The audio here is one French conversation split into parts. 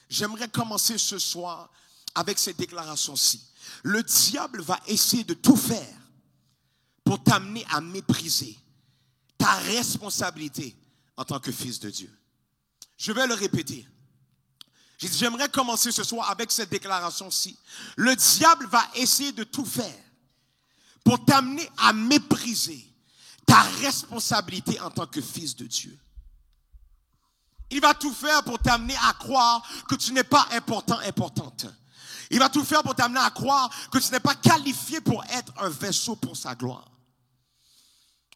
J'aimerais commencer ce soir avec cette déclaration-ci. Le diable va essayer de tout faire pour t'amener à mépriser ta responsabilité en tant que fils de Dieu. Je vais le répéter. J'ai dit, j'aimerais commencer ce soir avec cette déclaration-ci. Le diable va essayer de tout faire pour t'amener à mépriser ta responsabilité en tant que fils de Dieu. Il va tout faire pour t'amener à croire que tu n'es pas important, importante. Il va tout faire pour t'amener à croire que tu n'es pas qualifié pour être un vaisseau pour sa gloire.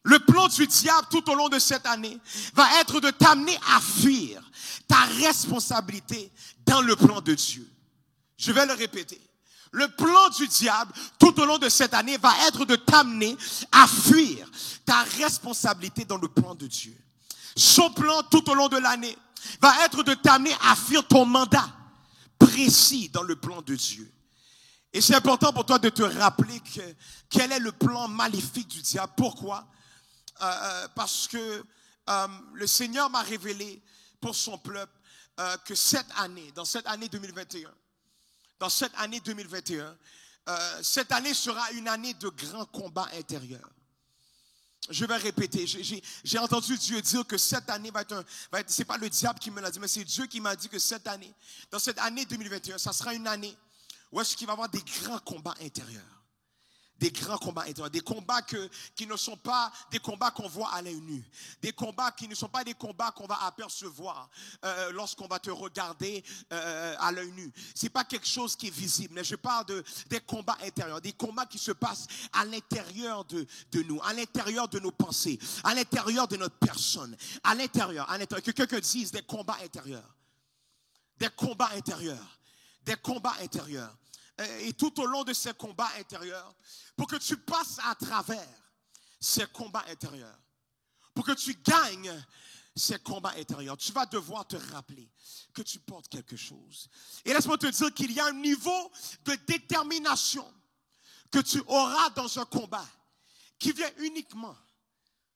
Le plan du diable tout au long de cette année va être de t'amener à fuir ta responsabilité dans le plan de Dieu. Je vais le répéter. Le plan du diable tout au long de cette année va être de t'amener à fuir ta responsabilité dans le plan de Dieu. Son plan tout au long de l'année va être de t'amener à fuir ton mandat précis dans le plan de Dieu. Et c'est important pour toi de te rappeler quel est le plan maléfique du diable. Pourquoi? Parce que le Seigneur m'a révélé pour son peuple que cette année, dans cette année 2021, cette année sera une année de grands combats intérieurs. Je vais répéter, j'ai entendu Dieu dire que cette année va être c'est pas le diable qui me l'a dit, mais c'est Dieu qui m'a dit que cette année, dans cette année 2021, ça sera une année où est-ce qu'il va y avoir des grands combats intérieurs. Des grands combats intérieurs, des combats qui ne sont pas des combats qu'on voit à l'œil nu, des combats qui ne sont pas des combats qu'on va apercevoir lorsqu'on va te regarder à l'œil nu. C'est pas quelque chose qui est visible, mais je parle des combats intérieurs, des combats qui se passent à l'intérieur de nous, à l'intérieur de nos pensées, à l'intérieur de notre personne, à l'intérieur, que quelqu'un dise des combats intérieurs, des combats intérieurs, des combats intérieurs. Et tout au long de ces combats intérieurs, pour que tu passes à travers ces combats intérieurs, pour que tu gagnes ces combats intérieurs, tu vas devoir te rappeler que tu portes quelque chose. Et laisse-moi te dire qu'il y a un niveau de détermination que tu auras dans un combat qui vient uniquement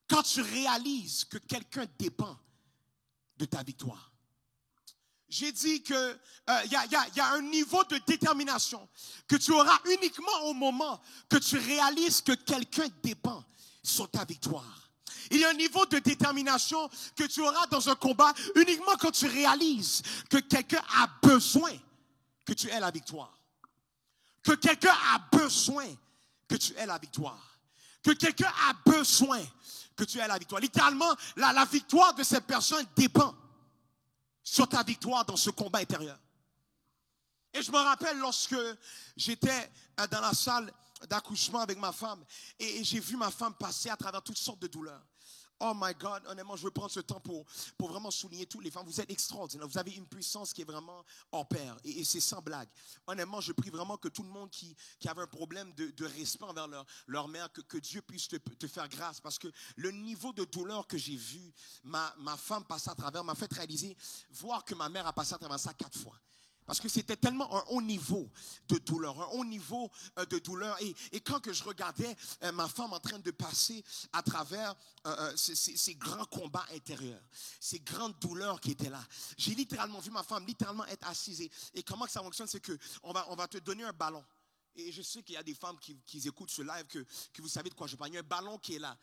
quand tu réalises que quelqu'un dépend de ta victoire. J'ai dit qu'il y a un niveau de détermination que tu auras uniquement au moment que tu réalises que quelqu'un dépend sur ta victoire. Il y a un niveau de détermination que tu auras dans un combat uniquement quand tu réalises que quelqu'un a besoin que tu aies la victoire. Que quelqu'un a besoin que tu aies la victoire. Que quelqu'un a besoin que tu aies la victoire. Littéralement, la victoire de cette personne dépend sur ta victoire dans ce combat intérieur. Et je me rappelle lorsque j'étais dans la salle d'accouchement avec ma femme et j'ai vu ma femme passer à travers toutes sortes de douleurs. Oh my God, honnêtement, je veux prendre ce temps pour vraiment souligner toutes les femmes. Vous êtes extraordinaires. Vous avez une puissance qui est vraiment hors pair. Et c'est sans blague. Honnêtement, je prie vraiment que tout le monde qui avait un problème de respect envers leur mère, que Dieu puisse te faire grâce. Parce que le niveau de douleur que j'ai vu ma femme passer à travers m'a fait réaliser, voir que ma mère a passé à travers ça 4 fois. Parce que c'était tellement un haut niveau de douleur, Et quand que je regardais ma femme en train de passer à travers ces grands combats intérieurs, ces grandes douleurs qui étaient là, j'ai littéralement vu ma femme être assise. Et comment que ça fonctionne, c'est qu'on va te donner un ballon. Et je sais qu'il y a des femmes qui écoutent ce live que vous savez de quoi je parle. Il y a un ballon qui est là.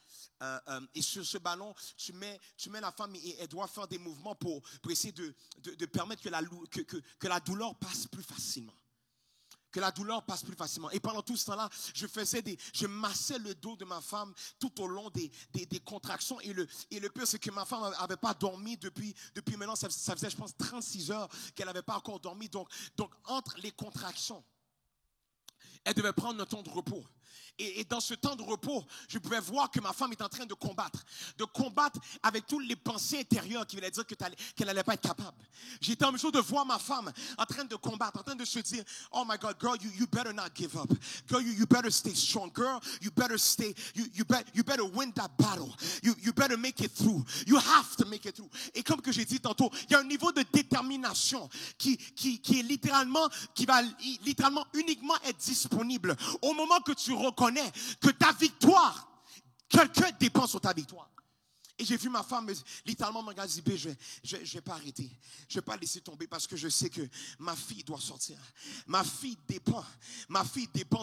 Et sur ce ballon, tu mets la femme et elle doit faire des mouvements pour essayer de permettre que la douleur passe plus facilement. Que la douleur passe plus facilement. Et pendant tout ce temps-là, je massais le dos de ma femme tout au long des contractions. Et le pire, c'est que ma femme n'avait pas dormi depuis maintenant. Ça faisait, je pense, 36 heures qu'elle n'avait pas encore dormi. Donc, entre les contractions, elle devait prendre un temps de repos. Et dans ce temps de repos, je pouvais voir que ma femme est en train de combattre avec toutes les pensées intérieures qui voulaient dire qu'elle n'allait pas être capable. J'étais en mesure de voir ma femme en train de combattre, en train de se dire, oh my God, girl, you better not give up. Girl, you better stay strong. Girl, you better stay, you better win that battle. You better make it through. You have to make it through. Et comme que j'ai dit tantôt, il y a un niveau de détermination qui va littéralement uniquement être disponible au moment que tu reconnais que ta victoire, quelqu'un dépend sur ta victoire. Et j'ai vu ma femme littéralement me regarder et dire, je vais pas arrêter. Je vais pas laisser tomber parce que je sais que ma fille doit sortir. Ma fille dépend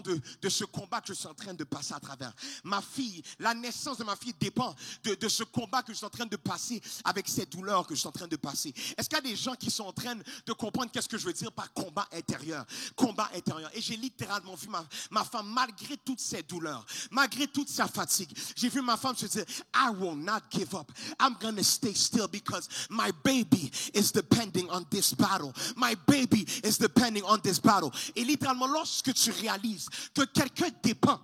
de ce combat que je suis en train de passer à travers. Ma fille, la naissance de ma fille dépend de ce combat que je suis en train de passer avec ces douleurs que je suis en train de passer. Est-ce qu'il y a des gens qui sont en train de comprendre qu'est-ce que je veux dire par combat intérieur? Combat intérieur. Et j'ai littéralement vu ma femme, malgré toutes ses douleurs, malgré toute sa fatigue, j'ai vu ma femme se dire, I will not give up. I'm going to stay still because my baby is depending on this battle. My baby is depending on this battle. Et littéralement, lorsque tu réalises que quelqu'un dépend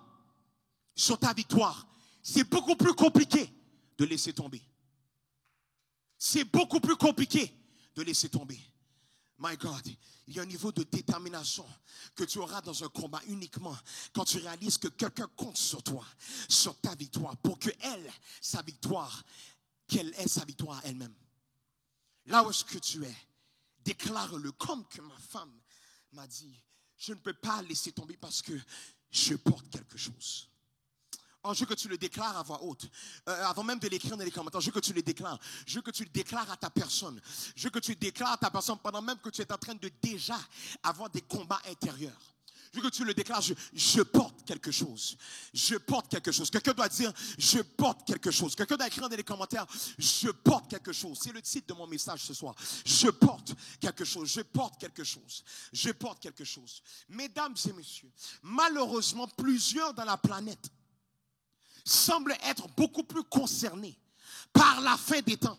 sur ta victoire, c'est beaucoup plus compliqué de laisser tomber. C'est beaucoup plus compliqué de laisser tomber. My God, il y a un niveau de détermination que tu auras dans un combat uniquement quand tu réalises que quelqu'un compte sur toi, sur ta victoire, pour que elle, sa victoire, qu'elle ait sa victoire à elle-même. Là où est-ce que tu es, déclare-le comme que ma femme m'a dit. Je ne peux pas laisser tomber parce que je porte quelque chose. Oh, je veux que tu le déclares à voix haute. Avant même de l'écrire dans les commentaires, je veux que tu le déclares. Je veux que tu le déclares à ta personne. Je veux que tu le déclares à ta personne pendant même que tu es en train de déjà avoir des combats intérieurs. Je veux que tu le déclares, je porte quelque chose. Je porte quelque chose. Quelqu'un doit dire, je porte quelque chose. Quelqu'un doit écrire dans les commentaires, je porte quelque chose. C'est le titre de mon message ce soir. Je porte quelque chose. Je porte quelque chose. Je porte quelque chose. Mesdames et messieurs, malheureusement, plusieurs dans la planète semblent être beaucoup plus concernés par la fin des temps.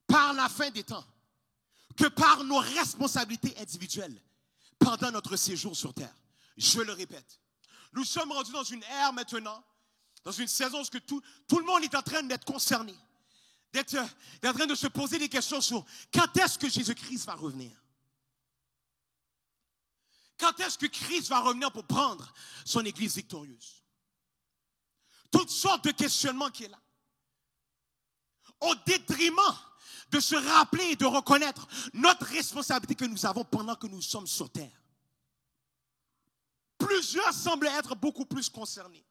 Par la fin des temps. Que par nos responsabilités individuelles pendant notre séjour sur terre. Je le répète. Nous sommes rendus dans une ère maintenant, dans une saison où tout le monde est en train d'être concerné. D'être en train de se poser des questions sur quand est-ce que Jésus-Christ va revenir? Quand est-ce que Christ va revenir pour prendre son Église victorieuse? Toutes sortes de questionnements qui est là. Au détriment de se rappeler et de reconnaître notre responsabilité que nous avons pendant que nous sommes sur terre. Plusieurs semblent être beaucoup plus concernés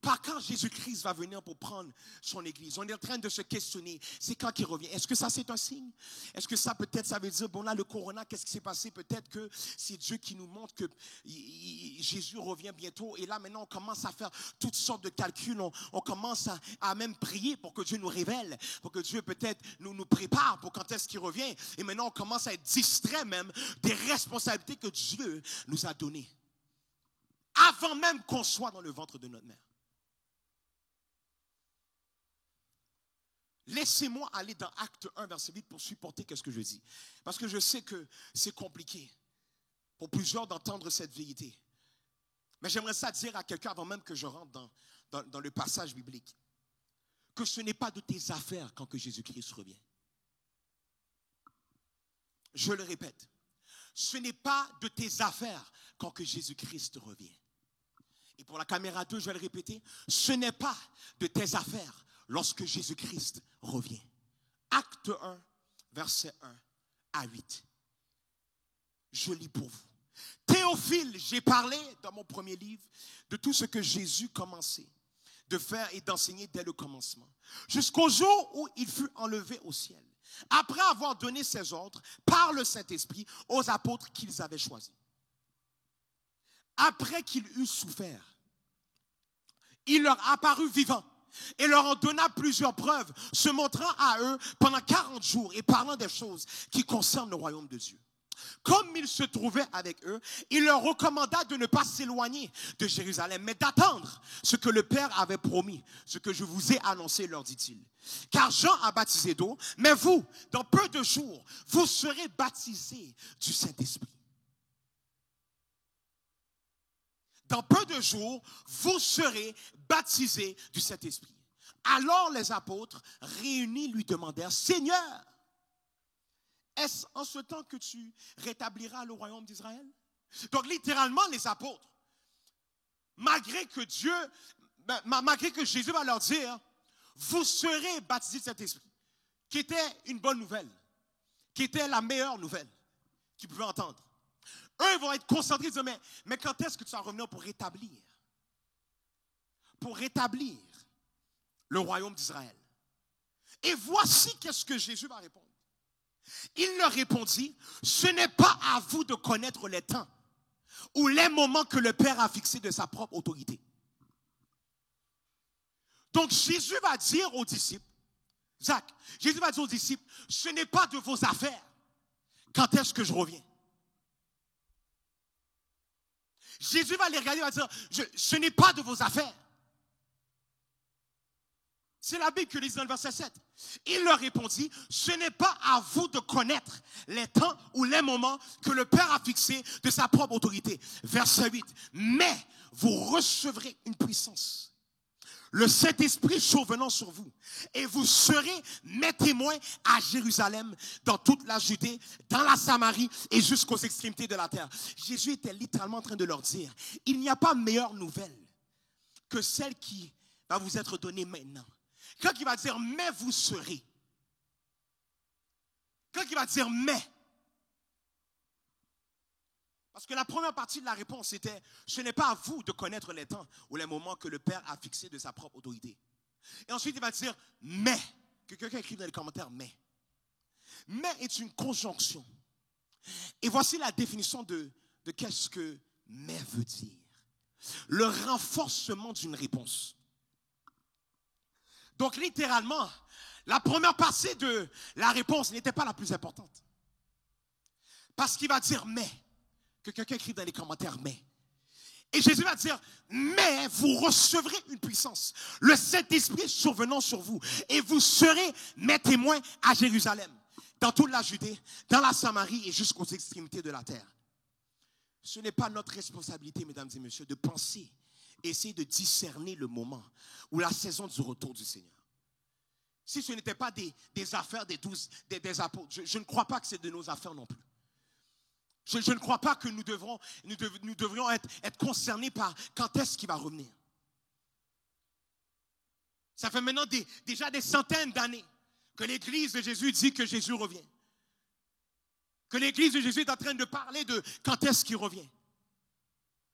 par quand Jésus-Christ va venir pour prendre son Église. On est en train de se questionner, c'est quand qu'il revient? Est-ce que ça c'est un signe? Est-ce que ça peut-être ça veut dire, bon là le corona, qu'est-ce qui s'est passé? Peut-être que c'est Dieu qui nous montre que Jésus revient bientôt. Et là maintenant on commence à faire toutes sortes de calculs, on commence à même prier pour que Dieu nous révèle, pour que Dieu peut-être nous prépare pour quand est-ce qu'il revient. Et maintenant on commence à être distrait même des responsabilités que Dieu nous a données. Avant même qu'on soit dans le ventre de notre mère. Laissez-moi aller dans Acte 1, verset 8 pour supporter ce que je dis. Parce que je sais que c'est compliqué pour plusieurs d'entendre cette vérité. Mais j'aimerais ça dire à quelqu'un avant même que je rentre dans le passage biblique. Que ce n'est pas de tes affaires quand que Jésus-Christ revient. Je le répète. Ce n'est pas de tes affaires quand que Jésus-Christ revient. Et pour la caméra 2, je vais le répéter. Ce n'est pas de tes affaires lorsque Jésus-Christ revient. Acte 1, verset 1 à 8. Je lis pour vous. Théophile, j'ai parlé dans mon premier livre de tout ce que Jésus commençait de faire et d'enseigner dès le commencement, jusqu'au jour où il fut enlevé au ciel, après avoir donné ses ordres par le Saint-Esprit aux apôtres qu'ils avaient choisis. Après qu'il eut souffert, il leur apparut vivant et leur en donna plusieurs preuves, se montrant à eux pendant 40 jours et parlant des choses qui concernent le royaume de Dieu. Comme il se trouvait avec eux, il leur recommanda de ne pas s'éloigner de Jérusalem, mais d'attendre ce que le Père avait promis, ce que je vous ai annoncé, leur dit-il. Car Jean a baptisé d'eau, mais vous, dans peu de jours, vous serez baptisés du Saint-Esprit. Dans peu de jours, vous serez baptisés du Saint-Esprit. Alors les apôtres réunis lui demandèrent, Seigneur, est-ce en ce temps que tu rétabliras le royaume d'Israël? Donc littéralement les apôtres, malgré que Jésus va leur dire, vous serez baptisés du Saint-Esprit, qui était une bonne nouvelle, qui était la meilleure nouvelle qu'ils pouvaient entendre. Eux vont être concentrés et dire, mais quand est-ce que tu vas revenir pour rétablir? Pour rétablir le royaume d'Israël. Et voici qu'est-ce que Jésus va répondre. Il leur répondit, ce n'est pas à vous de connaître les temps ou les moments que le Père a fixés de sa propre autorité. Donc Jésus va dire aux disciples, Jésus va dire aux disciples, ce n'est pas de vos affaires. Quand est-ce que je reviens? Jésus va les regarder et va dire, ce n'est pas de vos affaires. C'est la Bible qui dit dans le verset 7. Il leur répondit, ce n'est pas à vous de connaître les temps ou les moments que le Père a fixés de sa propre autorité. Verset 8. Mais vous recevrez une puissance, le Saint-Esprit survenant sur vous, et vous serez mes témoins à Jérusalem, dans toute la Judée, dans la Samarie et jusqu'aux extrémités de la terre. Jésus était littéralement en train de leur dire, il n'y a pas meilleure nouvelle que celle qui va vous être donnée maintenant. Quand il va dire, mais vous serez. Quand il va dire, mais. Parce que la première partie de la réponse était, ce n'est pas à vous de connaître les temps ou les moments que le Père a fixés de sa propre autorité. Et ensuite, il va dire, mais. Que quelqu'un écrive dans les commentaires, mais. Mais est une conjonction. Et voici la définition de qu'est-ce que mais veut dire. Le renforcement d'une réponse. Donc, littéralement, la première partie de la réponse n'était pas la plus importante. Parce qu'il va dire « mais ». Que quelqu'un écrive dans les commentaires « mais ». Et Jésus va dire « mais vous recevrez une puissance, le Saint-Esprit survenant sur vous, et vous serez mes témoins à Jérusalem, dans toute la Judée, dans la Samarie et jusqu'aux extrémités de la terre. » Ce n'est pas notre responsabilité, mesdames et messieurs, de penser, essayer de discerner le moment ou la saison du retour du Seigneur. Si ce n'était pas des affaires des 12, des apôtres, je ne crois pas que c'est de nos affaires non plus. Je ne crois pas que nous devrions être concernés par quand est-ce qu'il va revenir. Ça fait maintenant déjà des centaines d'années que l'Église de Jésus dit que Jésus revient. Que l'Église de Jésus est en train de parler de quand est-ce qu'il revient.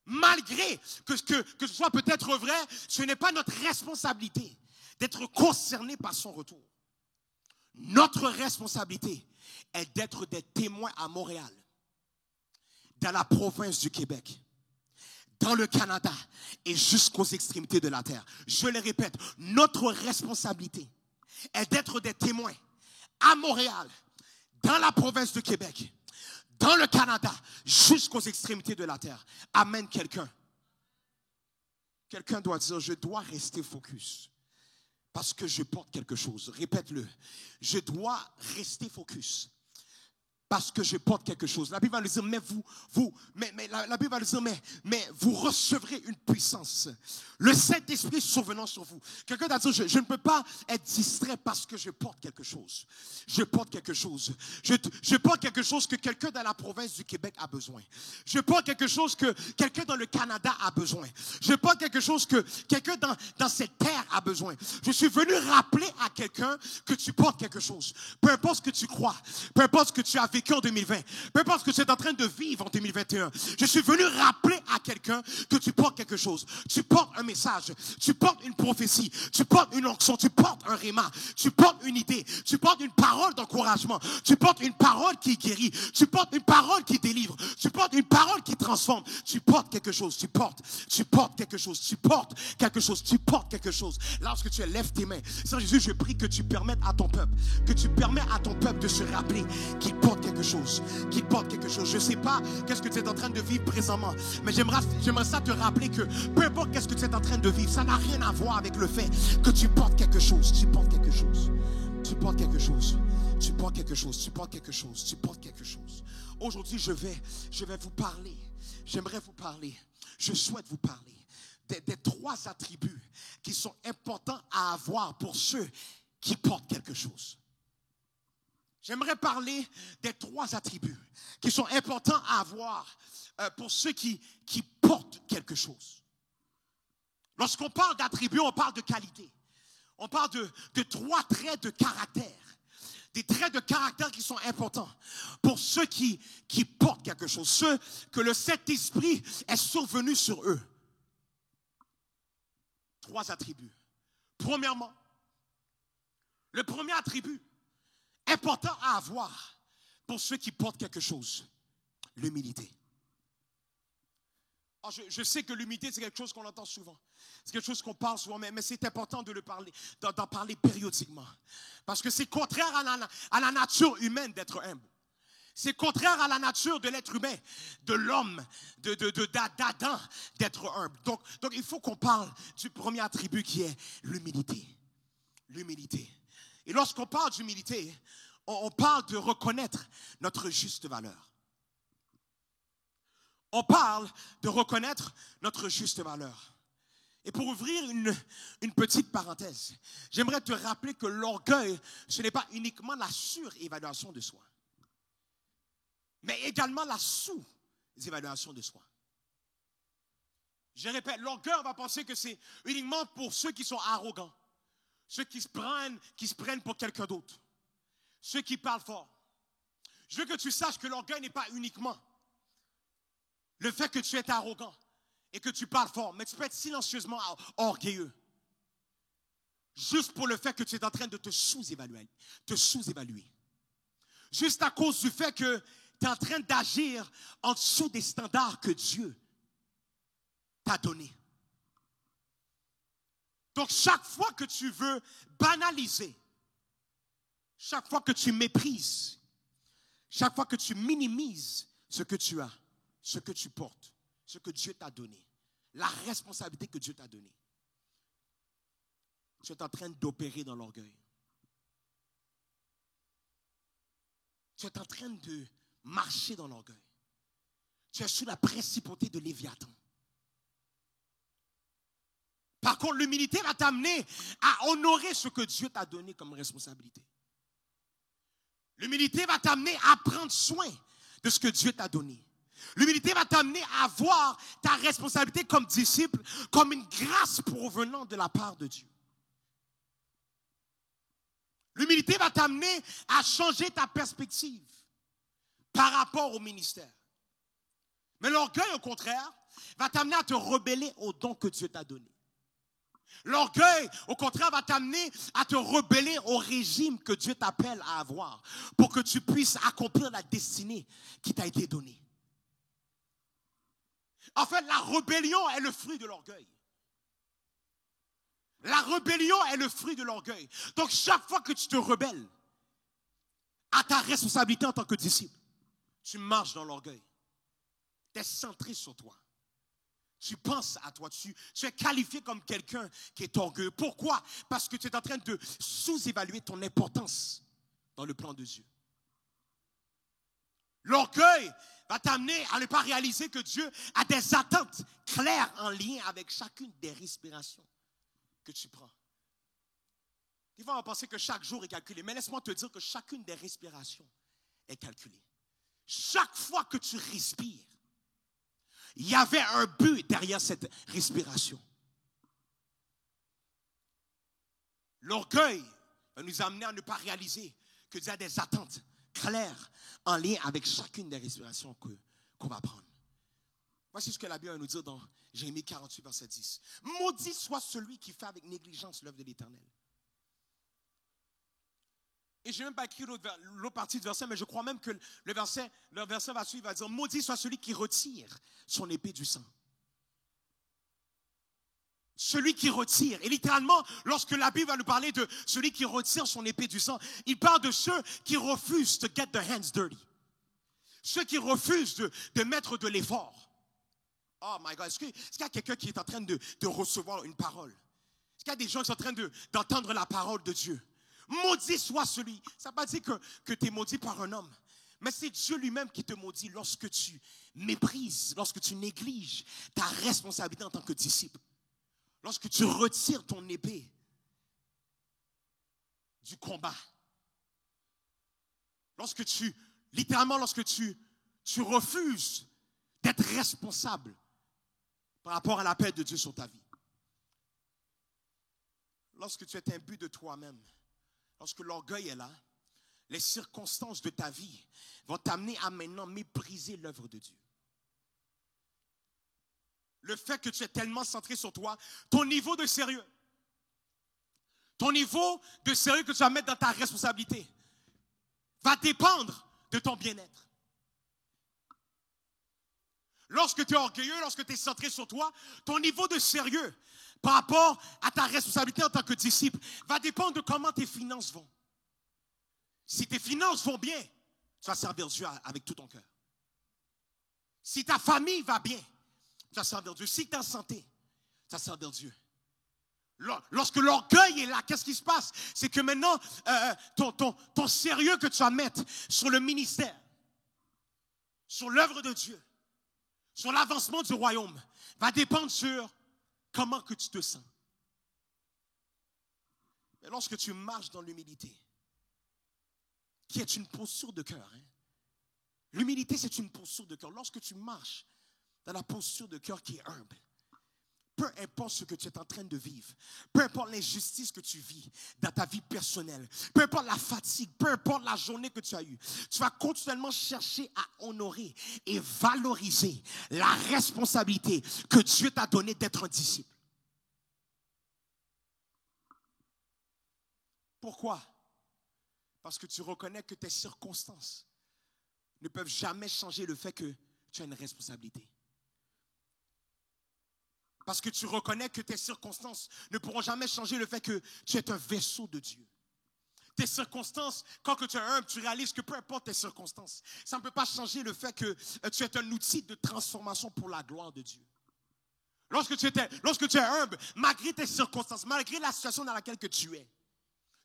Malgré que ce soit peut-être vrai, ce n'est pas notre responsabilité d'être concerné par son retour. Notre responsabilité est d'être des témoins à Montréal, dans la province du Québec, dans le Canada et jusqu'aux extrémités de la terre. Je le répète, notre responsabilité est d'être des témoins à Montréal, dans la province du Québec, dans le Canada, jusqu'aux extrémités de la terre. Amen, quelqu'un. Quelqu'un doit dire, je dois rester focus parce que je porte quelque chose. Répète-le. Je dois rester focus parce que je porte quelque chose. La Bible va nous dire, la Bible va nous dire, mais vous recevrez une puissance. Le Saint-Esprit survenant sur vous. Quelqu'un doit dire, je ne peux pas être distrait parce que je porte quelque chose. Je porte quelque chose. Je porte quelque chose que quelqu'un dans la province du Québec a besoin. Je porte quelque chose que quelqu'un dans le Canada a besoin. Je porte quelque chose que quelqu'un dans cette terre a besoin. Je suis venu rappeler à quelqu'un que tu portes quelque chose. Peu importe ce que tu crois, peu importe ce que tu as vécu en 2020, peu importe ce que tu es en train de vivre en 2021, je suis venu rappeler à quelqu'un que tu portes quelque chose. Tu portes un message, tu portes une prophétie, tu portes une onction, tu portes un réma, tu portes une idée, tu portes une parole d'encouragement, tu portes une parole qui guérit, tu portes une parole qui délivre, tu portes une parole qui transforme, tu portes quelque chose, tu portes quelque chose, tu portes quelque chose, tu portes quelque chose. Lorsque tu lèves tes mains, Seigneur Jésus, je prie que tu permettes à ton peuple, de se rappeler qu'il porte quelque chose, Je ne sais pas qu'est-ce que tu es en train de vivre présentement, mais j'aimerais ça te rappeler que peu importe qu'est-ce que tu es en train de vivre, ça n'a rien à voir avec le fait que tu portes quelque chose, tu portes quelque chose. Aujourd'hui, je vais vous parler, je souhaite vous parler des 3 attributs qui sont importants à avoir pour ceux qui portent quelque chose. J'aimerais parler des 3 attributs qui sont importants à avoir pour ceux qui portent quelque chose. Lorsqu'on parle d'attributs, on parle de qualité. On parle de 3 traits de caractère. Des traits de caractère qui sont importants pour ceux qui portent quelque chose. Ceux que le Saint-Esprit est survenu sur eux. 3 attributs. Premièrement, Le premier attribut important à avoir pour ceux qui portent quelque chose, l'humilité. Je sais que l'humilité, c'est quelque chose qu'on entend souvent. C'est quelque chose qu'on parle souvent, mais c'est important de le parler, d'en parler périodiquement. Parce que c'est contraire à la nature humaine d'être humble. C'est contraire à la nature de l'être humain, de l'homme, d'Adam, d'être humble. Donc, il faut qu'on parle du premier attribut qui est l'humilité. L'humilité. Et lorsqu'on parle d'humilité, on parle de reconnaître notre juste valeur. On parle de reconnaître notre juste valeur. Et pour ouvrir une petite parenthèse, j'aimerais te rappeler que l'orgueil, ce n'est pas uniquement la surévaluation de soi, mais également la sous-évaluation de soi. Je répète, l'orgueil, on va penser que c'est uniquement pour ceux qui sont arrogants, ceux qui se prennent pour quelqu'un d'autre, ceux qui parlent fort. Je veux que tu saches que l'orgueil n'est pas uniquement le fait que tu es arrogant et que tu parles fort, mais tu peux être silencieusement orgueilleux. Juste pour le fait que tu es en train de te sous-évaluer. Juste à cause du fait que tu es en train d'agir en dessous des standards que Dieu t'a donnés. Donc chaque fois que tu veux banaliser, chaque fois que tu méprises, chaque fois que tu minimises ce que tu as, ce que tu portes, ce que Dieu t'a donné, la responsabilité que Dieu t'a donnée, tu es en train d'opérer dans l'orgueil. Tu es en train de marcher dans l'orgueil. Tu es sous la principauté de Léviathan. Par contre, l'humilité va t'amener à honorer ce que Dieu t'a donné comme responsabilité. L'humilité va t'amener à prendre soin de ce que Dieu t'a donné. L'humilité va t'amener à voir ta responsabilité comme disciple, comme une grâce provenant de la part de Dieu. L'humilité va t'amener à changer ta perspective par rapport au ministère. Mais l'orgueil, au contraire, va t'amener à te rebeller au don que Dieu t'a donné. L'orgueil, au contraire, va t'amener à te rebeller au régime que Dieu t'appelle à avoir pour que tu puisses accomplir la destinée qui t'a été donnée. En fait, la rébellion est le fruit de l'orgueil. La rébellion est le fruit de l'orgueil. Donc, chaque fois que tu te rebelles à ta responsabilité en tant que disciple, tu marches dans l'orgueil. Tu es centré sur toi. Tu penses à toi. Tu es qualifié comme quelqu'un qui est orgueilleux. Pourquoi? Parce que tu es en train de sous-évaluer ton importance dans le plan de Dieu. L'orgueil va t'amener à ne pas réaliser que Dieu a des attentes claires en lien avec chacune des respirations que tu prends. Des fois, on va penser que chaque jour est calculé, mais laisse-moi te dire que chacune des respirations est calculée. Chaque fois que tu respires, il y avait un but derrière cette respiration. L'orgueil va nous amener à ne pas réaliser que Dieu a des attentes claires en lien avec chacune des respirations qu'on va prendre. Voici ce que la Bible va nous dire dans Jérémie 48, verset 10. Maudit soit celui qui fait avec négligence l'œuvre de l'Éternel. Et je n'ai même pas écrit l'autre partie du verset, mais je crois même que le verset va suivre, va dire, maudit soit celui qui retire son épée du sang. Celui qui retire. Et littéralement, lorsque la Bible va nous parler de celui qui retire son épée du sang, il parle de ceux qui refusent to get their hands dirty. Ceux qui refusent de mettre de l'effort. Oh my God, est-ce qu'il y a quelqu'un qui est en train de recevoir une parole? Est-ce qu'il y a des gens qui sont en train d'entendre la parole de Dieu? Maudit soit celui. Ça ne veut pas dire que tu es maudit par un homme. Mais c'est Dieu lui-même qui te maudit lorsque tu méprises, lorsque tu négliges ta responsabilité en tant que disciple. Lorsque tu retires ton épée du combat. Lorsque tu refuses d'être responsable par rapport à l'appel de Dieu sur ta vie. Lorsque tu es imbu de toi-même. Lorsque l'orgueil est là, les circonstances de ta vie vont t'amener à maintenant mépriser l'œuvre de Dieu. Le fait que tu es tellement centré sur toi, ton niveau de sérieux, Ton niveau de sérieux que tu vas mettre dans ta responsabilité va dépendre de ton bien-être. Lorsque tu es orgueilleux, lorsque tu es centré sur toi, ton niveau de sérieux par rapport à ta responsabilité en tant que disciple va dépendre de comment tes finances vont. Si tes finances vont bien, tu vas servir Dieu avec tout ton cœur. Si ta famille va bien, tu vas servir Dieu. Si tu es en santé, tu vas servir Dieu. Lorsque l'orgueil est là, qu'est-ce qui se passe? C'est que maintenant, ton sérieux que tu vas mettre sur le ministère, sur l'œuvre de Dieu, sur l'avancement du royaume, va dépendre sur comment que tu te sens. Mais lorsque tu marches dans l'humilité, qui est une posture de cœur, l'humilité, c'est une posture de cœur. Lorsque tu marches dans la posture de cœur qui est humble, peu importe ce que tu es en train de vivre, peu importe l'injustice que tu vis dans ta vie personnelle, peu importe la fatigue, peu importe la journée que tu as eue, tu vas continuellement chercher à honorer et valoriser la responsabilité que Dieu t'a donnée d'être un disciple. Pourquoi? Parce que tu reconnais que tes circonstances ne peuvent jamais changer le fait que tu as une responsabilité. Parce que tu reconnais que tes circonstances ne pourront jamais changer le fait que tu es un vaisseau de Dieu. Tes circonstances, quand que tu es humble, tu réalises que peu importe tes circonstances, ça ne peut pas changer le fait que tu es un outil de transformation pour la gloire de Dieu. Lorsque tu es humble, malgré tes circonstances, malgré la situation dans laquelle que tu es,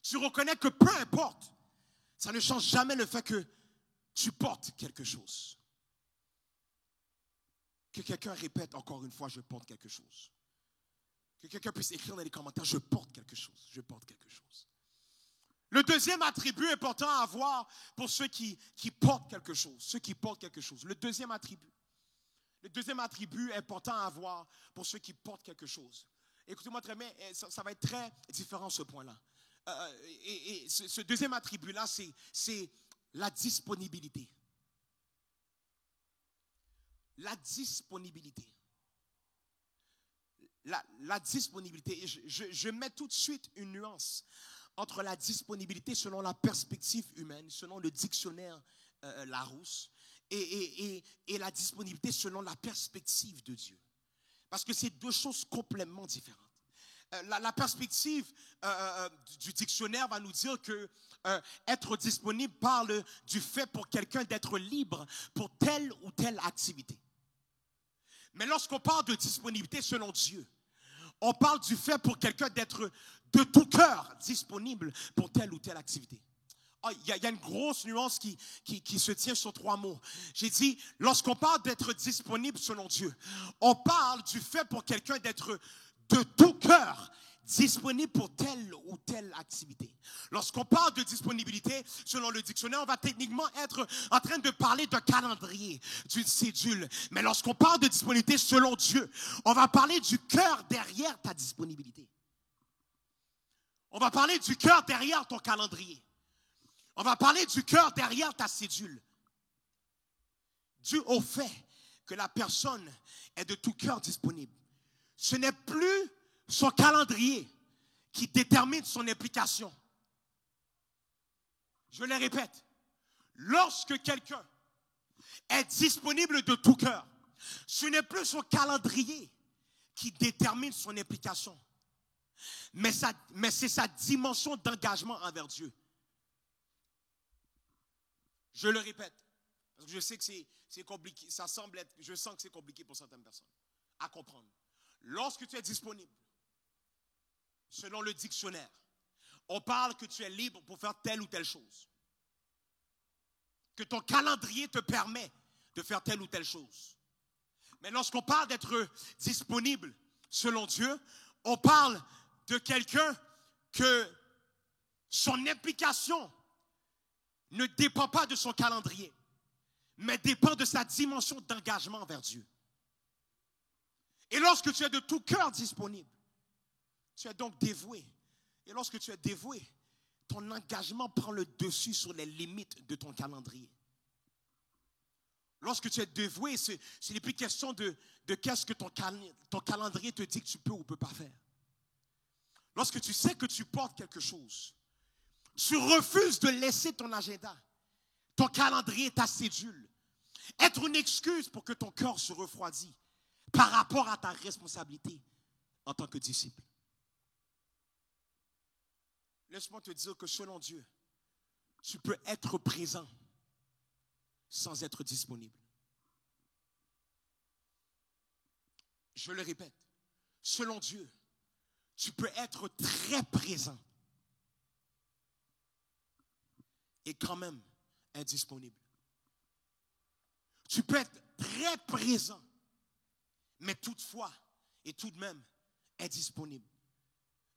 tu reconnais que peu importe, ça ne change jamais le fait que tu portes quelque chose. Que quelqu'un répète encore une fois, je porte quelque chose. Que quelqu'un puisse écrire dans les commentaires, je porte quelque chose, je porte quelque chose. Le deuxième attribut important à avoir pour ceux qui portent quelque chose, ceux qui portent quelque chose. Le deuxième attribut important à avoir pour ceux qui portent quelque chose. Écoutez-moi très bien, ça va être très différent ce point-là. Et ce deuxième attribut-là, c'est la disponibilité. La disponibilité. La disponibilité. Je mets tout de suite une nuance entre la disponibilité selon la perspective humaine, selon le dictionnaire Larousse, et la disponibilité selon la perspective de Dieu. Parce que c'est deux choses complètement différentes. La perspective du dictionnaire va nous dire que être disponible parle du fait pour quelqu'un d'être libre pour telle ou telle activité. Mais lorsqu'on parle de disponibilité selon Dieu, on parle du fait pour quelqu'un d'être de tout cœur disponible pour telle ou telle activité. Il y a une grosse nuance qui se tient sur trois mots. J'ai dit, lorsqu'on parle d'être disponible selon Dieu, on parle du fait pour quelqu'un d'être de tout cœur disponible pour telle ou telle activité. Lorsqu'on parle de disponibilité, selon le dictionnaire, on va techniquement être en train de parler d'un calendrier, d'une cédule. Mais lorsqu'on parle de disponibilité selon Dieu, on va parler du cœur derrière ta disponibilité. On va parler du cœur derrière ton calendrier. On va parler du cœur derrière ta cédule. Dû au fait que la personne est de tout cœur disponible. Ce n'est plus son calendrier qui détermine son implication. Je le répète, lorsque quelqu'un est disponible de tout cœur, ce n'est plus son calendrier qui détermine son implication, mais c'est sa dimension d'engagement envers Dieu. Je le répète, parce que je sais que c'est compliqué, je sens que c'est compliqué pour certaines personnes à comprendre. Lorsque tu es disponible, selon le dictionnaire, on parle que tu es libre pour faire telle ou telle chose. Que ton calendrier te permet de faire telle ou telle chose. Mais lorsqu'on parle d'être disponible selon Dieu, on parle de quelqu'un que son implication ne dépend pas de son calendrier, mais dépend de sa dimension d'engagement envers Dieu. Et lorsque tu es de tout cœur disponible, tu es donc dévoué. Et lorsque tu es dévoué, ton engagement prend le dessus sur les limites de ton calendrier. Lorsque tu es dévoué, ce n'est plus question de qu'est-ce que ton calendrier te dit que tu peux ou ne peux pas faire. lorsque tu sais que tu portes quelque chose, tu refuses de laisser ton agenda, ton calendrier, ta cédule, être une excuse pour que ton cœur se refroidisse par rapport à ta responsabilité en tant que disciple. Laisse-moi te dire que selon Dieu, tu peux être présent sans être disponible. Je le répète, selon Dieu, tu peux être très présent et quand même indisponible. Tu peux être très présent, mais toutefois et tout de même indisponible.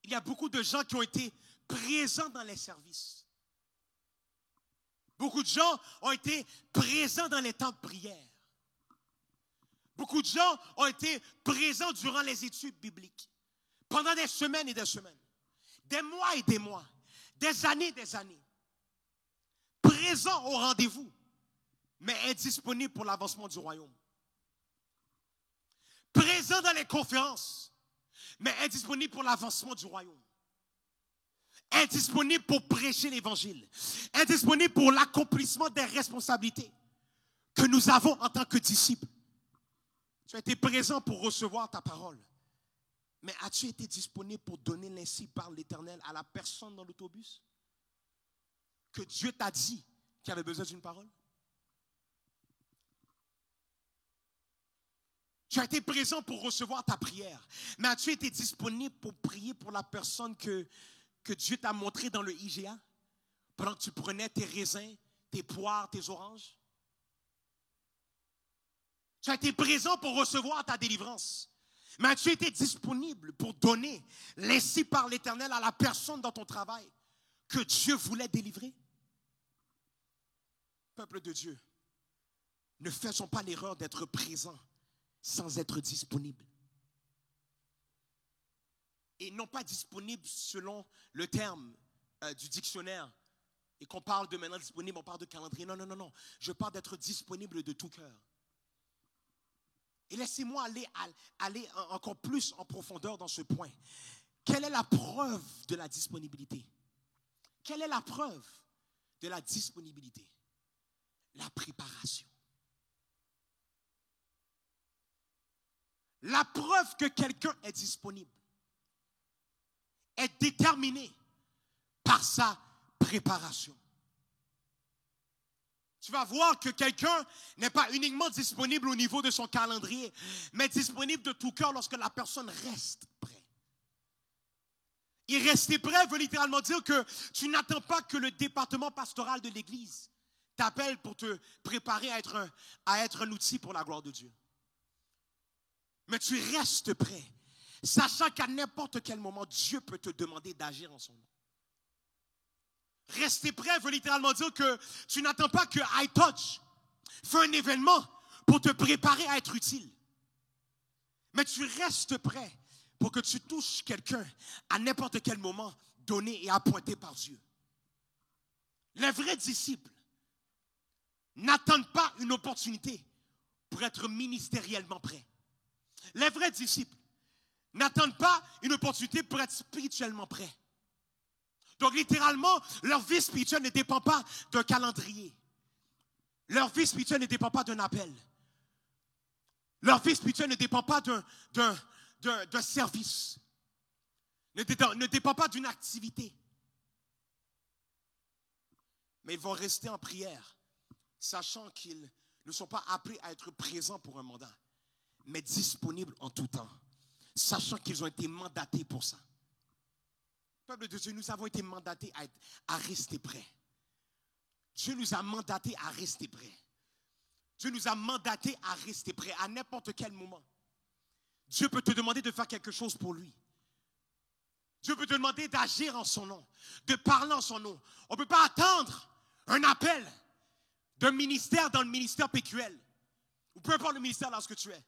Il y a beaucoup de gens qui ont été présents dans les services. Beaucoup de gens ont été présents dans les temps de prière. Beaucoup de gens ont été présents durant les études bibliques. Pendant des semaines et des mois et des mois, des années et des années. Présents au rendez-vous, mais indisponibles pour l'avancement du royaume. Présents dans les conférences, mais indisponibles pour l'avancement du royaume. Indisponibles pour prêcher l'évangile. Indisponibles pour l'accomplissement des responsabilités que nous avons en tant que disciples. Tu as été présent pour recevoir ta parole. Mais as-tu été disponible pour donner l'ainsi par l'Éternel à la personne dans l'autobus? Que Dieu t'a dit qu'il avait besoin d'une parole? Tu as été présent pour recevoir ta prière. Mais as-tu été disponible pour prier pour la personne que Dieu t'a montré dans le IGA? Pendant que tu prenais tes raisins, tes poires, tes oranges? Tu as été présent pour recevoir ta délivrance. Mais as-tu été disponible pour donner l'ainsi par l'Éternel à la personne dans ton travail que Dieu voulait délivrer? Peuple de Dieu, ne faisons pas l'erreur d'être présent sans être disponible. Et non pas disponible selon le terme du dictionnaire. Et qu'on parle de maintenant disponible, on parle de calendrier. Non, non, non, non. Je parle d'être disponible de tout cœur. Et laissez-moi aller encore plus en profondeur dans ce point. Quelle est la preuve de la disponibilité? Quelle est la preuve de la disponibilité? La préparation. La preuve que quelqu'un est disponible est déterminée par sa préparation. Tu vas voir que quelqu'un n'est pas uniquement disponible au niveau de son calendrier, mais disponible de tout cœur lorsque la personne reste prêt. Et rester prêt veut littéralement dire que tu n'attends pas que le département pastoral de l'Église t'appelle pour te préparer à être un outil pour la gloire de Dieu. Mais tu restes prêt, sachant qu'à n'importe quel moment, Dieu peut te demander d'agir en son nom. Rester prêt veut littéralement dire que tu n'attends pas que iTouch fait un événement pour te préparer à être utile. Mais tu restes prêt pour que tu touches quelqu'un à n'importe quel moment donné et appointé par Dieu. Les vrais disciples n'attendent pas une opportunité pour être ministériellement prêts. Les vrais disciples n'attendent pas une opportunité pour être spirituellement prêts. Donc, littéralement, leur vie spirituelle ne dépend pas d'un calendrier. Leur vie spirituelle ne dépend pas d'un appel. Leur vie spirituelle ne dépend pas d'un service. Ne dépend pas d'une activité. Mais ils vont rester en prière, sachant qu'ils ne sont pas appelés à être présents pour un mandat, mais disponibles en tout temps, sachant qu'ils ont été mandatés pour ça. Peuple de Dieu, nous avons été mandatés à rester prêts. Dieu nous a mandatés à rester prêts. Dieu nous a mandatés à rester prêts à n'importe quel moment. Dieu peut te demander de faire quelque chose pour lui. Dieu peut te demander d'agir en son nom, de parler en son nom. On ne peut pas attendre un appel d'un ministère dans le ministère PQL, ou peu importe le ministère dans ce que tu es.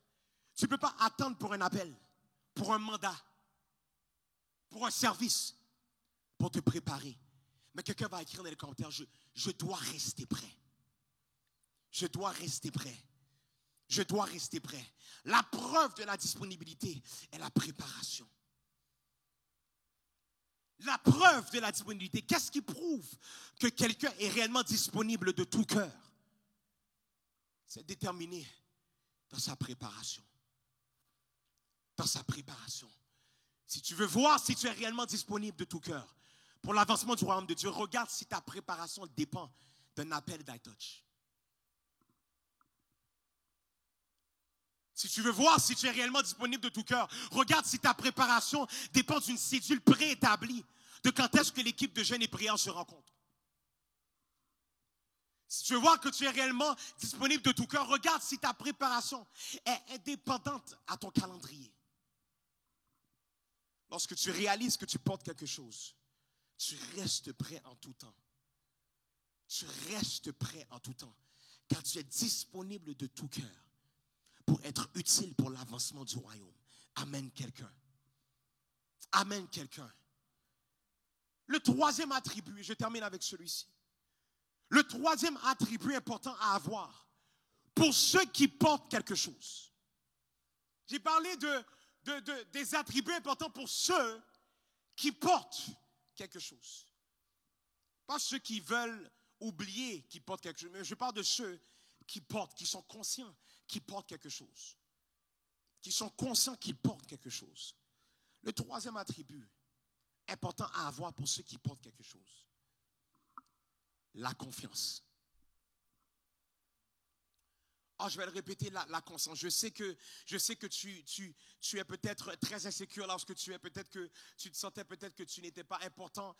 Tu ne peux pas attendre pour un appel, pour un mandat, pour un service, pour te préparer. Mais quelqu'un va écrire dans les commentaires, je dois rester prêt. Je dois rester prêt. Je dois rester prêt. La preuve de la disponibilité est la préparation. La preuve de la disponibilité. Qu'est-ce qui prouve que quelqu'un est réellement disponible de tout cœur? C'est déterminé dans sa préparation. Dans sa préparation. Si tu veux voir si tu es réellement disponible de tout cœur pour l'avancement du royaume de Dieu, regarde si ta préparation dépend d'un appel d'iTouch. Si tu veux voir si tu es réellement disponible de tout cœur, regarde si ta préparation dépend d'une cédule préétablie de quand est-ce que l'équipe de jeunes et priants se rencontre. Si tu veux voir que tu es réellement disponible de tout cœur, regarde si ta préparation est indépendante à ton calendrier. Lorsque tu réalises que tu portes quelque chose, tu restes prêt en tout temps. Tu restes prêt en tout temps, car tu es disponible de tout cœur pour être utile pour l'avancement du royaume. Amen quelqu'un. Amen quelqu'un. Le troisième attribut, et je termine avec celui-ci. Le troisième attribut important à avoir pour ceux qui portent quelque chose. J'ai parlé des attributs importants pour ceux qui portent quelque chose. Pas ceux qui veulent oublier qu'ils portent quelque chose, mais je parle de ceux qui portent, qui sont conscients qu'ils portent quelque chose. Qui sont conscients qu'ils portent quelque chose. Le troisième attribut important à avoir pour ceux qui portent quelque chose. La confiance. Oh, je vais le répéter, la confiance. Je sais que tu es peut-être très insécure lorsque tu es, peut-être que tu te sentais peut-être que tu n'étais pas important.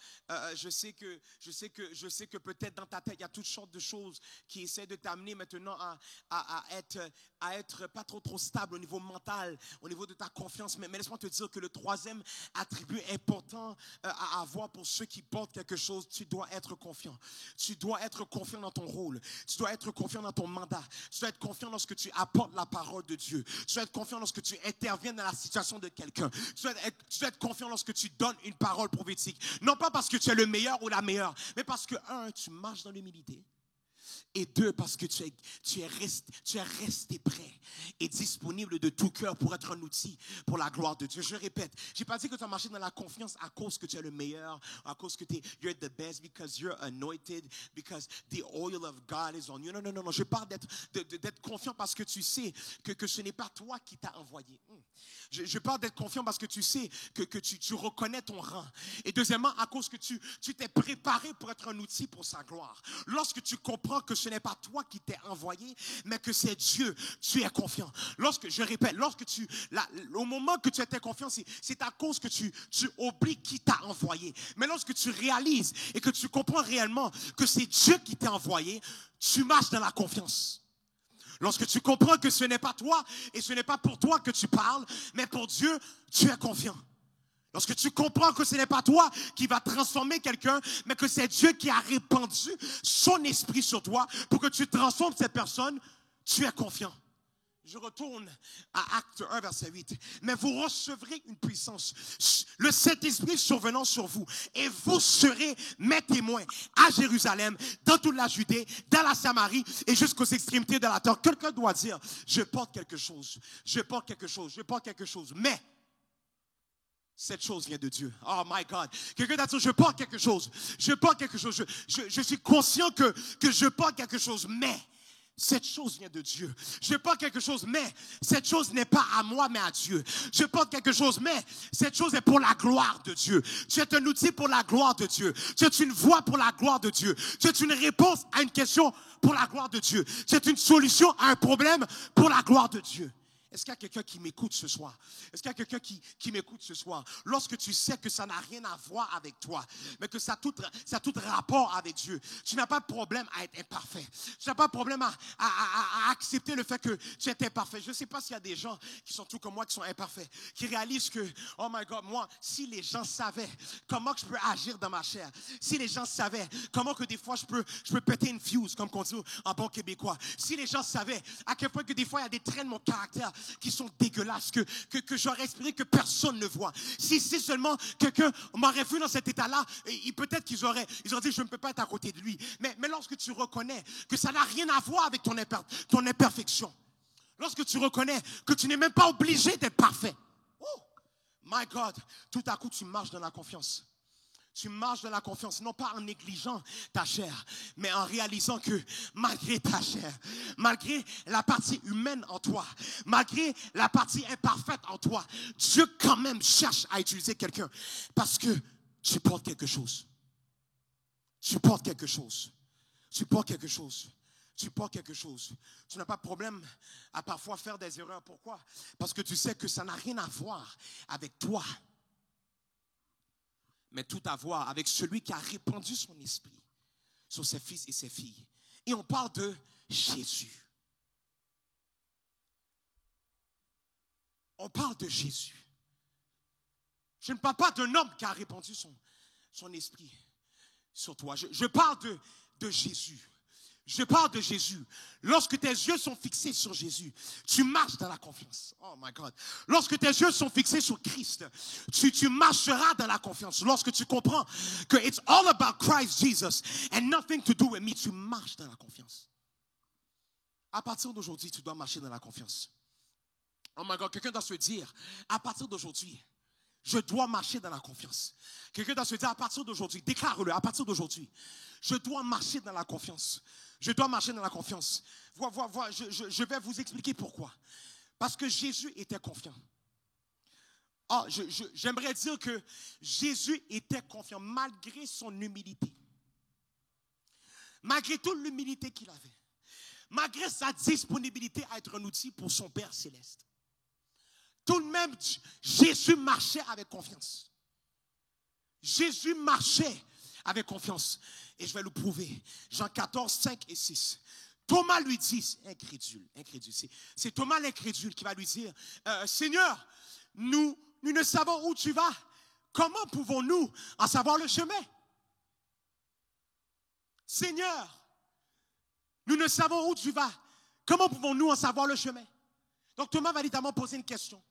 Je sais que peut-être dans ta tête, il y a toutes sortes de choses qui essaient de t'amener maintenant à être pas trop stable au niveau mental, au niveau de ta confiance. Mais laisse-moi te dire que le troisième attribut important à avoir pour ceux qui portent quelque chose, tu dois être confiant. Tu dois être confiant dans ton rôle. Tu dois être confiant dans ton mandat. Tu dois être confiant lorsque tu apportes la parole de Dieu. Tu dois être confiant lorsque tu interviens dans la situation de quelqu'un. Tu dois être confiant lorsque tu donnes une parole prophétique. Non pas parce que tu es le meilleur ou la meilleure, mais parce que, un, tu marches dans l'humilité. Et deux, parce que tu es resté prêt et disponible de tout cœur pour être un outil pour la gloire de Dieu. Je répète, je n'ai pas dit que tu as marché dans la confiance à cause que tu es le meilleur, à cause que you're the best, because you're anointed, because the oil of God is on you. Non, non, non, non. Je parle d'être confiant parce que tu sais que ce n'est pas toi qui t'as envoyé. Je parle d'être confiant parce que tu sais que tu reconnais ton rang. Et deuxièmement, à cause que tu t'es préparé pour être un outil pour sa gloire. Lorsque tu comprends que ce n'est pas toi qui t'es envoyé, mais que c'est Dieu, tu es confiant. Au moment que tu étais confiant, c'est à cause que tu oublies qui t'a envoyé. Mais lorsque tu réalises et que tu comprends réellement que c'est Dieu qui t'a envoyé, tu marches dans la confiance. Lorsque tu comprends que ce n'est pas toi et ce n'est pas pour toi que tu parles, mais pour Dieu, tu es confiant. Lorsque tu comprends que ce n'est pas toi qui va transformer quelqu'un, mais que c'est Dieu qui a répandu son esprit sur toi pour que tu transformes cette personne, tu es confiant. Je retourne à Acte 1, verset 8. Mais vous recevrez une puissance, le Saint-Esprit survenant sur vous, et vous serez mes témoins à Jérusalem, dans toute la Judée, dans la Samarie et jusqu'aux extrémités de la terre. Quelqu'un doit dire, je porte quelque chose, je porte quelque chose, je porte quelque chose, mais cette chose vient de Dieu. Oh my God. Quelqu'un doit dire, je porte quelque chose, je porte quelque chose, je suis conscient que je porte quelque chose, mais cette chose vient de Dieu. Je porte quelque chose, mais cette chose n'est pas à moi, mais à Dieu. Je porte quelque chose, mais cette chose est pour la gloire de Dieu. Tu es un outil pour la gloire de Dieu. Tu es une voix pour la gloire de Dieu. Tu es une réponse à une question pour la gloire de Dieu. Tu es une solution à un problème pour la gloire de Dieu. Est-ce qu'il y a quelqu'un qui m'écoute ce soir? Est-ce qu'il y a quelqu'un qui m'écoute ce soir? Lorsque tu sais que ça n'a rien à voir avec toi, mais que ça a tout rapport avec Dieu, tu n'as pas de problème à être imparfait. Tu n'as pas de problème à accepter le fait que tu es imparfait. Je ne sais pas s'il y a des gens qui sont tout comme moi, qui sont imparfaits, qui réalisent que, oh my God, moi, si les gens savaient comment que je peux agir dans ma chair, si les gens savaient comment que des fois je peux péter une fuse, comme on dit en bon québécois, si les gens savaient à quel point que des fois il y a des traits de mon caractère qui sont dégueulasses, que j'aurais espéré que personne ne voit. Si seulement quelqu'un m'aurait vu dans cet état-là, peut-être qu'ils auraient dit, je ne peux pas être à côté de lui. Mais lorsque tu reconnais que ça n'a rien à voir avec ton imperfection, lorsque tu reconnais que tu n'es même pas obligé d'être parfait, oh my God, tout à coup tu marches dans la confiance. Tu marches dans la confiance, non pas en négligeant ta chair, mais en réalisant que malgré ta chair, malgré la partie humaine en toi, malgré la partie imparfaite en toi, Dieu quand même cherche à utiliser quelqu'un parce que tu portes quelque chose. Tu portes quelque chose. Tu portes quelque chose. Tu portes quelque chose. Tu n'as pas de problème à parfois faire des erreurs. Pourquoi? Parce que tu sais que ça n'a rien à voir avec toi, mais tout à voir avec celui qui a répandu son esprit sur ses fils et ses filles. Et on parle de Jésus. On parle de Jésus. Je ne parle pas d'un homme qui a répandu son esprit sur toi. Je parle de Jésus. Je parle de Jésus. Lorsque tes yeux sont fixés sur Jésus, tu marches dans la confiance. Oh my God. Lorsque tes yeux sont fixés sur Christ, tu marcheras dans la confiance. Lorsque tu comprends que it's all about Christ Jesus and nothing to do with me, tu marches dans la confiance. À partir d'aujourd'hui, tu dois marcher dans la confiance. Oh my God, quelqu'un doit se dire, à partir d'aujourd'hui, je dois marcher dans la confiance. Quelqu'un doit se dire, à partir d'aujourd'hui, déclare-le, à partir d'aujourd'hui, je dois marcher dans la confiance. Je dois marcher dans la confiance. Je vais vous expliquer pourquoi. Parce que Jésus était confiant. J'aimerais dire que Jésus était confiant malgré son humilité. Malgré toute l'humilité qu'il avait. Malgré sa disponibilité à être un outil pour son Père céleste. Tout de même, Jésus marchait avec confiance. Jésus marchait avec confiance. Et je vais le prouver. Jean 14, 5 et 6. Thomas lui dit, incrédule. C'est Thomas l'incrédule qui va lui dire, Seigneur, nous ne savons où tu vas. Comment pouvons-nous en savoir le chemin? Seigneur, nous ne savons où tu vas. Comment pouvons-nous en savoir le chemin? Donc Thomas va littéralement poser une question.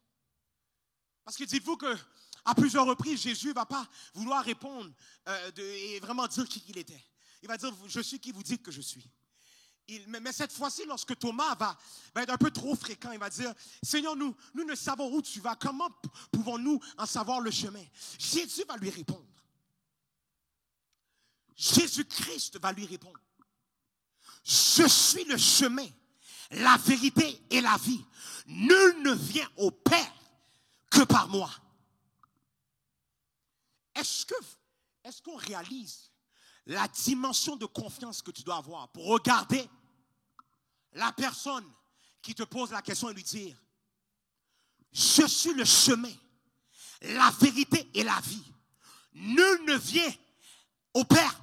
Parce que dites-vous qu'à plusieurs reprises, Jésus ne va pas vouloir répondre et vraiment dire qui il était. Il va dire, je suis qui vous dites que je suis. Mais cette fois-ci, lorsque Thomas va être un peu trop fréquent, il va dire, Seigneur, nous ne savons où tu vas. Comment pouvons-nous en savoir le chemin? Jésus va lui répondre. Jésus-Christ va lui répondre. Je suis le chemin, la vérité et la vie. Nul ne vient au Père que par moi. Est-ce qu'on réalise la dimension de confiance que tu dois avoir pour regarder la personne qui te pose la question et lui dire, je suis le chemin, la vérité et la vie. Nul ne vient au Père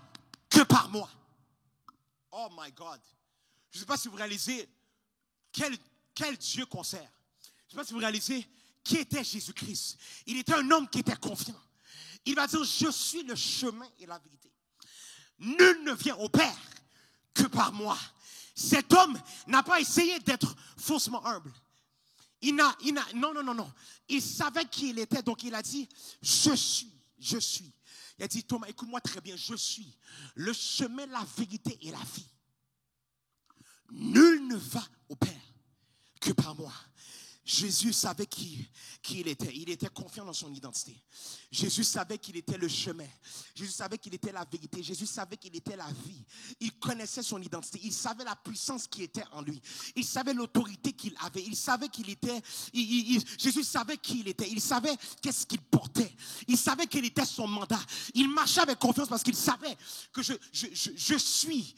que par moi. Oh my God. Je ne sais pas si vous réalisez quel Dieu qu'on sert. Je ne sais pas si vous réalisez qui était Jésus-Christ. Il était un homme qui était confiant. Il va dire, je suis le chemin et la vérité. Nul ne vient au Père que par moi. Cet homme n'a pas essayé d'être faussement humble. Non. Il savait qui il était, donc il a dit, je suis. Il a dit, Thomas, écoute-moi très bien, je suis le chemin, la vérité et la vie. Nul ne va au Père que par moi. Jésus savait qui il était. Il était confiant dans son identité. Jésus savait qu'il était le chemin. Jésus savait qu'il était la vérité. Jésus savait qu'il était la vie. Il connaissait son identité. Il savait la puissance qui était en lui. Il savait l'autorité qu'il avait. Il savait qu'il était... Jésus savait qui il était. Il savait qu'est-ce qu'il portait. Il savait quel était son mandat. Il marchait avec confiance parce qu'il savait que je suis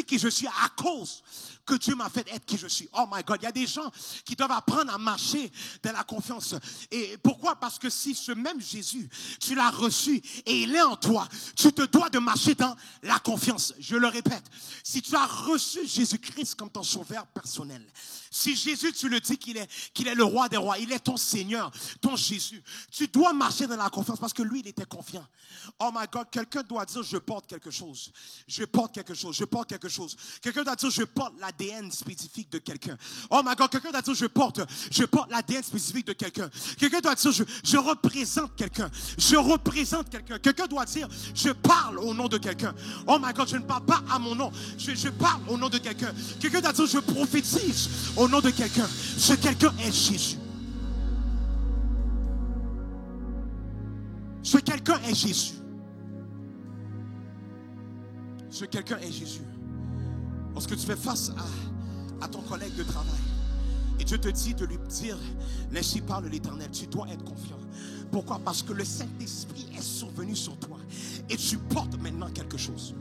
qui je suis à cause que Dieu m'a fait être qui je suis. Oh my God, il y a des gens qui doivent apprendre à marcher dans la confiance. Et pourquoi? Parce que si ce même Jésus, tu l'as reçu et il est en toi, tu te dois de marcher dans la confiance. Je le répète, si tu as reçu Jésus-Christ comme ton sauveur personnel, si Jésus, tu le dis qu'il est le roi des rois, il est ton Seigneur, ton Jésus, tu dois marcher dans la confiance parce que lui, il était confiant. Oh my God, quelqu'un doit dire, je porte quelque chose. Je porte quelque chose. Je porte quelque chose. Quelqu'un doit dire, je porte l'ADN spécifique de quelqu'un. Oh my God, quelqu'un doit dire, je porte l'ADN spécifique de quelqu'un. Quelqu'un doit dire, je représente quelqu'un. Je représente quelqu'un. Quelqu'un doit dire, je parle au nom de quelqu'un. Oh my God, je ne parle pas à mon nom. Je parle au nom de quelqu'un. Quelqu'un doit dire, je prophétise au nom de quelqu'un. Ce quelqu'un est Jésus. Ce quelqu'un est Jésus. Ce quelqu'un est Jésus. Lorsque tu fais face à ton collègue de travail et Dieu te dit de lui dire, ainsi parle l'Éternel, tu dois être confiant. Pourquoi? Parce que le Saint-Esprit est survenu sur toi et tu portes maintenant quelque chose.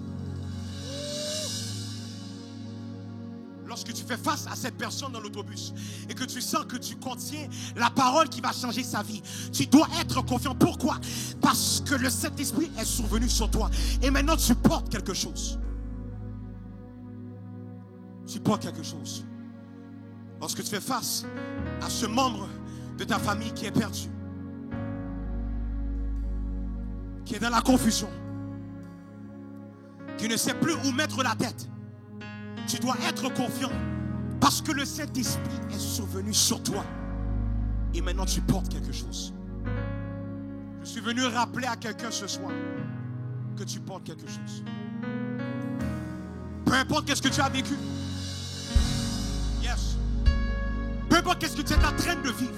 Lorsque tu fais face à cette personne dans l'autobus et que tu sens que tu contiens la parole qui va changer sa vie, tu dois être confiant. Pourquoi? Parce que le Saint-Esprit est survenu sur toi et maintenant tu portes quelque chose. Tu portes quelque chose. Lorsque tu fais face à ce membre de ta famille qui est perdu, qui est dans la confusion, qui ne sait plus où mettre la tête, tu dois être confiant parce que le Saint-Esprit est survenu sur toi et maintenant tu portes quelque chose. Je suis venu rappeler à quelqu'un ce soir que tu portes quelque chose. Peu importe qu'est-ce que tu as vécu. Yes. Peu importe qu'est-ce que tu es en train de vivre.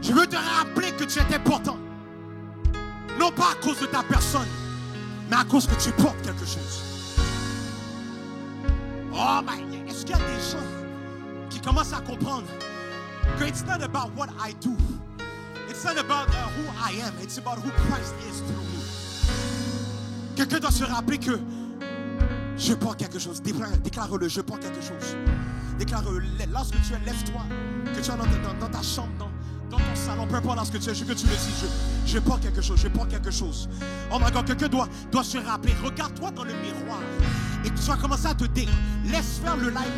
Je veux te rappeler que tu es important. Non pas à cause de ta personne, mais à cause que tu portes quelque chose. Oh my, est-ce qu'il y a des gens qui commencent à comprendre que it's not about what I do, it's not about who I am, it's about who Christ is through me. Quelqu'un doit se rappeler que je porte quelque chose. Déclare-le, je porte quelque chose. Déclare-le, lorsque tu es, lève-toi, que tu es dans ta chambre, dans ton salon, peu importe lorsque tu es, que tu le dis, je porte quelque chose, je porte quelque chose. Oh my God, quelqu'un doit se rappeler, regarde-toi dans le miroir. Et tu vas commencer à te dire, laisse faire le live,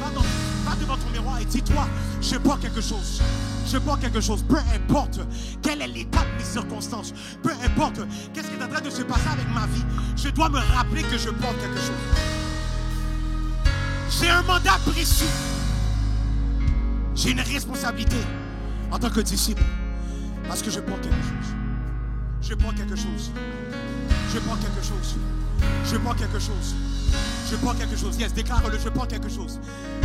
va devant ton miroir et dis-toi, je porte quelque chose. Je porte quelque chose, peu importe quel est l'état de mes circonstances, peu importe qu'est-ce qui est en train de se passer avec ma vie, je dois me rappeler que je porte quelque chose. J'ai un mandat précis. J'ai une responsabilité en tant que disciple parce que je porte quelque chose. Je porte quelque chose. Je porte quelque chose. Je porte quelque chose. Je porte quelque chose. Yes, déclare-le, je porte quelque chose.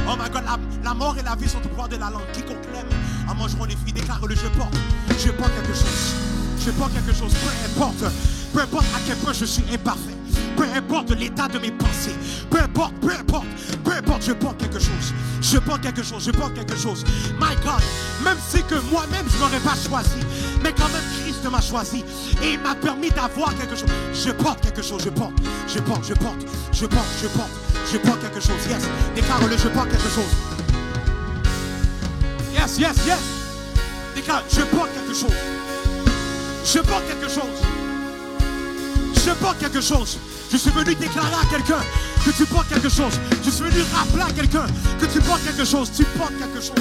Oh my God, la mort et la vie sont au pouvoir de la langue. Quiconque l'aime en mangeront les fruits. Déclare-le, je porte quelque chose. Je porte quelque chose. Peu importe à quel point je suis imparfait. Peu importe l'état de mes pensées. Peu importe, je porte quelque chose. Je porte quelque chose, je porte quelque chose. My God, même si que moi-même je n'aurais pas choisi, mais quand même Christ m'a choisi et il m'a permis d'avoir quelque chose. Je porte quelque chose, je porte quelque chose. Yes, déclare-le, je porte quelque chose. Yes. Déclare, je porte quelque chose. Je porte quelque chose. Je porte quelque chose. Je suis venu déclarer à quelqu'un que tu portes quelque chose. Je suis venu rappeler à quelqu'un que tu portes quelque chose. Tu portes quelque chose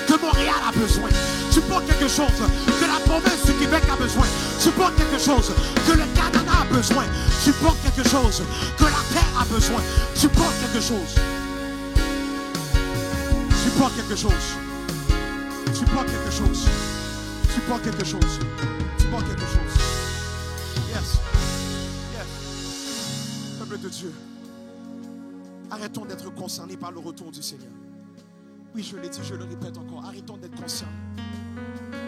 que Montréal a besoin. Tu portes quelque chose que la province du Québec a besoin. Tu portes quelque chose que le Canada a besoin. Tu portes quelque chose que la terre a besoin. Tu portes quelque chose. Tu portes quelque chose. Tu portes quelque chose. Tu portes quelque chose. Tu portes quelque chose. Yes. Peuple de Dieu, arrêtons d'être concernés par le retour du Seigneur. Oui, je l'ai dit, je le répète encore. Arrêtons d'être concernés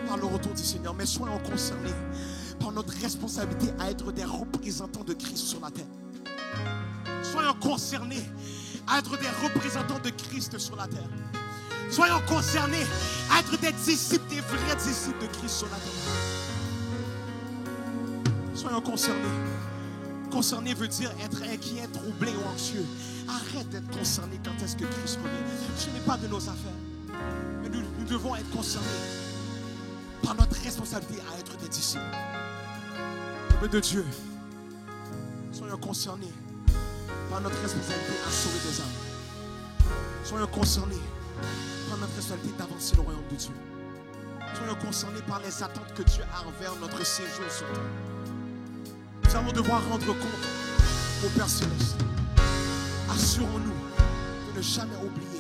par le retour du Seigneur, mais soyons concernés par notre responsabilité à être des représentants de Christ sur la terre. Soyons concernés à être des représentants de Christ sur la terre. Soyons concernés à être des disciples, des vrais disciples de Christ sur la terre. Soyons concernés. Concerné veut dire être inquiet, troublé ou anxieux. Arrête d'être concerné quand est-ce que Christ revient. Ce n'est pas de nos affaires. Mais nous devons être concernés par notre responsabilité à être des disciples. Peuple de Dieu, soyons concernés par notre responsabilité à sauver des âmes. Soyons concernés par notre responsabilité d'avancer le royaume de Dieu. Soyons concernés par les attentes que Dieu a envers notre séjour sur terre. Nous allons devoir rendre compte au Père Céleste. Assurons-nous de ne jamais oublier